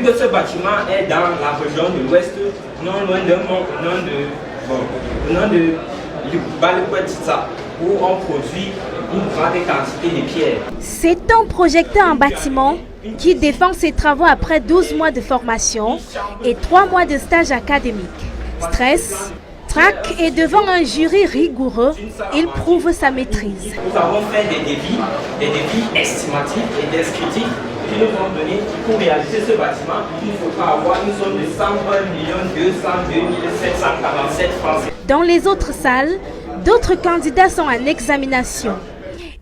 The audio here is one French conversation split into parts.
que ce bâtiment est dans la région de l'Ouest, non loin de Balekwetitsa, où on produit une grande quantité de pierres. C'est un projecteur en bâtiment qui défend ses travaux après 12 mois de formation et 3 mois de stage académique. Stress, trac et devant un jury rigoureux, il prouve sa maîtrise. Nous avons fait des défis estimatifs et descriptifs qui nous ont donné, pour réaliser ce bâtiment, il faudra avoir une somme de 101 202 747 francs. Dans les autres salles, d'autres candidats sont en examination.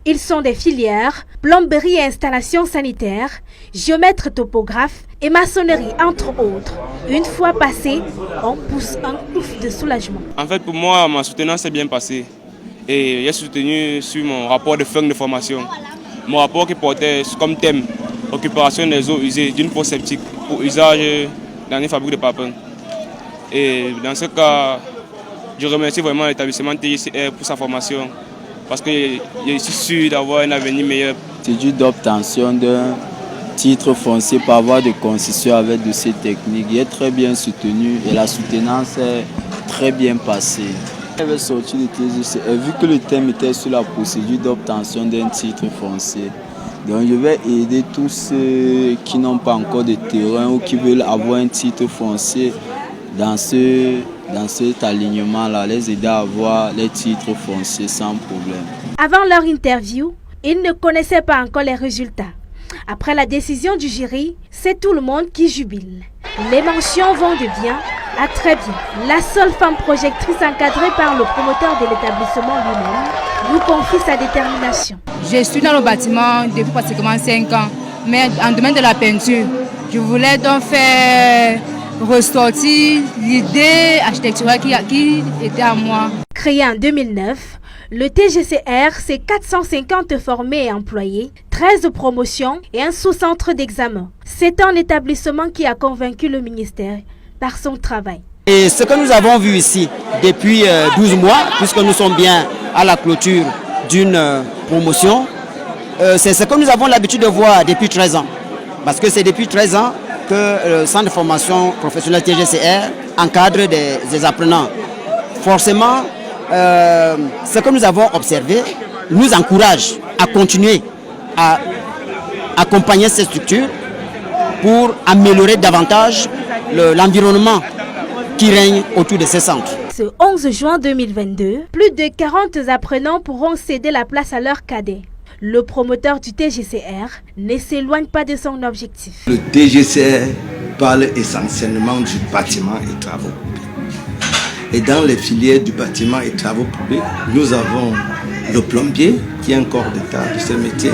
Ils sont des filières, plomberie et installations sanitaires, géomètre topographe et maçonnerie, entre autres. Une fois passé, on pousse un ouf de soulagement. En fait, pour moi, ma soutenance s'est bien passée. Et j'ai soutenu sur mon rapport de fin de formation. Mon rapport qui portait comme thème occupation des eaux usées d'une fosse septique pour usage dans une fabrique de papins. Et dans ce cas, je remercie vraiment l'établissement TGCR pour sa formation. Parce que je suis sûr d'avoir un avenir meilleur. C'est dû d'obtention d'un titre foncier par voie de concession avec dossier technique. Il est très bien soutenu et la soutenance est très bien passée. J'avais sorti de TGCR vu que le thème était sur la procédure d'obtention d'un titre foncier. Donc je vais aider tous ceux qui n'ont pas encore de terrain ou qui veulent avoir un titre foncier dans cet alignement-là, les aider à avoir les titres fonciers sans problème. Avant leur interview, ils ne connaissaient pas encore les résultats. Après la décision du jury, c'est tout le monde qui jubile. Les mentions vont de bien à très bien. La seule femme projectrice encadrée par le promoteur de l'établissement lui-même nous confie sa détermination. Je suis dans le bâtiment depuis pratiquement 5 ans, mais en domaine de la peinture, je voulais donc faire ressortir l'idée architecturale qui était à moi. Créé en 2009, le TGCR, c'est 450 formés et employés, 13 promotions et un sous-centre d'examen. C'est un établissement qui a convaincu le ministère par son travail. Et ce que nous avons vu ici depuis 12 mois, puisque nous sommes bien à la clôture d'une promotion, c'est ce que nous avons l'habitude de voir depuis 13 ans. Parce que c'est depuis 13 ans que le centre de formation professionnelle TGCR encadre des apprenants. Forcément, ce que nous avons observé nous encourage à continuer à accompagner ces structures pour améliorer davantage l'environnement qui règne autour de ces centres. Ce 11 juin 2022, plus de 40 apprenants pourront céder la place à leurs cadets. Le promoteur du TGCR ne s'éloigne pas de son objectif. Le TGCR parle essentiellement du bâtiment et travaux publics. Et dans les filières du bâtiment et travaux publics, nous avons le plombier, qui est un corps d'état de ce métier.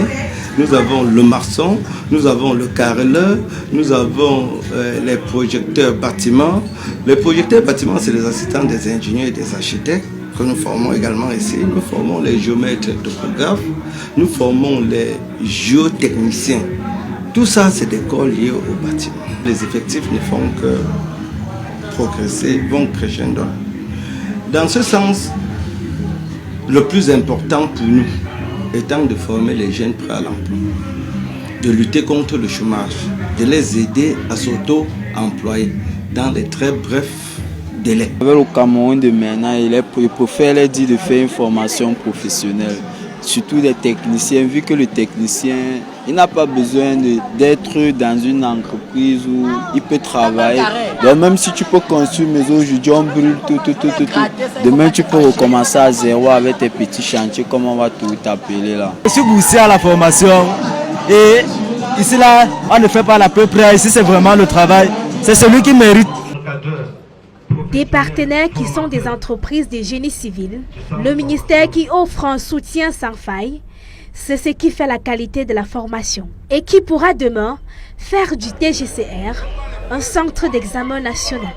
Nous avons le maçon, nous avons le carreleur, nous avons les projecteurs bâtiments. Les projecteurs bâtiments, c'est les assistants des ingénieurs et des architectes que nous formons également ici. Nous formons les géomètres topographes, nous formons les géotechniciens. Tout ça, c'est des corps liés au bâtiment. Les effectifs ne font que progresser, vont crescendo. Dans ce sens, le plus important pour nous étant de former les jeunes prêts à l'emploi, de lutter contre le chômage, de les aider à s'auto-employer dans les très brefs délais. Avec le Cameroun de maintenant, il préfère les dire de faire une formation professionnelle, surtout des techniciens, vu que le technicien, il n'a pas besoin d'être dans une entreprise où il peut travailler. Donc même si tu peux construire une maison aujourd'hui, on brûle tout. Demain tu peux recommencer à zéro avec tes petits chantiers, comme on va tout appeler là. Je suis boosté à la formation et ici là, on ne fait pas la peu près. Ici c'est vraiment le travail. C'est celui qui mérite. Des partenaires qui sont des entreprises de génie civil, le ministère qui offre un soutien sans faille, c'est ce qui fait la qualité de la formation et qui pourra demain faire du TGCR un centre d'examen national.